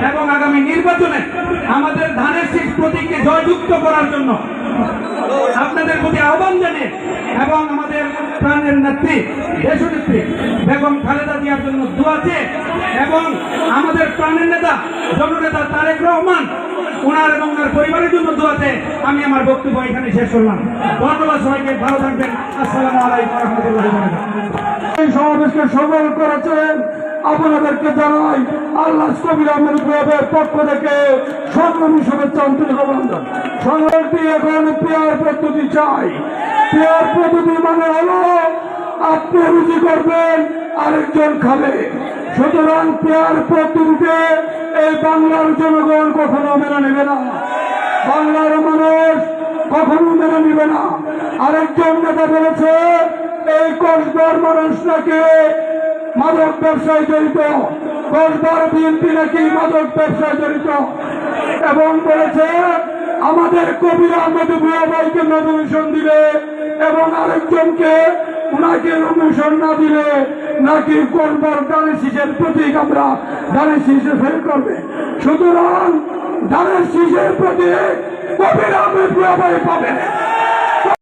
এবং আগামী নির্বাচনে আমাদের ধানের শীষ প্রতীককে জয়যুক্ত করার জন্য আপনাদের প্রতি আহ্বান জানিয়ে এবং আমাদের প্রাণের নেত্রী দেশনেত্রী বেগম খালেদা জিয়ার জন্য দোয়া চেয়ে এবং আমাদের প্রাণের নেতা জননেতা তারেক রহমান ওনার এবং ওনার পরিবারের জন্য দোয়াতে আমি আমার বক্তব্য এখানে শেষ করলাম। ধন্যবাদ সবাইকে, ভালো থাকবেন। আসসালামু আলাইকুম ওয়া রাহমাতুল্লাহি ওয়া বারাকাতুহু। এই সমাবেশকে সফল করেছেন আপনাদেরকে জানাই আল্লাহ কবির আহমেদ গ্রুপের পক্ষ থেকে সংগ্রামী শুভেচ্ছা, আন্তরিক অভিনন্দন। সংগ্রামী এখন পেয়ার পদ্ধতি চাই। পেয়ার পদ্ধতি মানে হলো আপনি রুজি করবেন, আরেকজন খাবে। সুতরাং পেয়ার পদ্ধতিতে এই বাংলার জনগণ কখনো মেনে নেবে না, বাংলার মানুষ কখনো মেনে নেবে না। আরেকজন নেতা বলেছে এই কসবার মানুষ নাকি মাদক ব্যবসায় জড়িত, কসবার বিএনপি নাকি মাদক ব্যবসায় জড়িত, এবং বলেছে আমাদের কবির আহমেদ ভুয়া ভাইকে নমিনেশন দিলে এবং আরেকজনকে উনাকে নমিনেশন না দিলে নাকি কসবার ধানের শীষের প্রতীক আমরা ধানের শীষে ফেল করবে। সুতরাং ধানের শীষের প্রতীক কবির আহমেদ ভুয়া ভাই পাবে।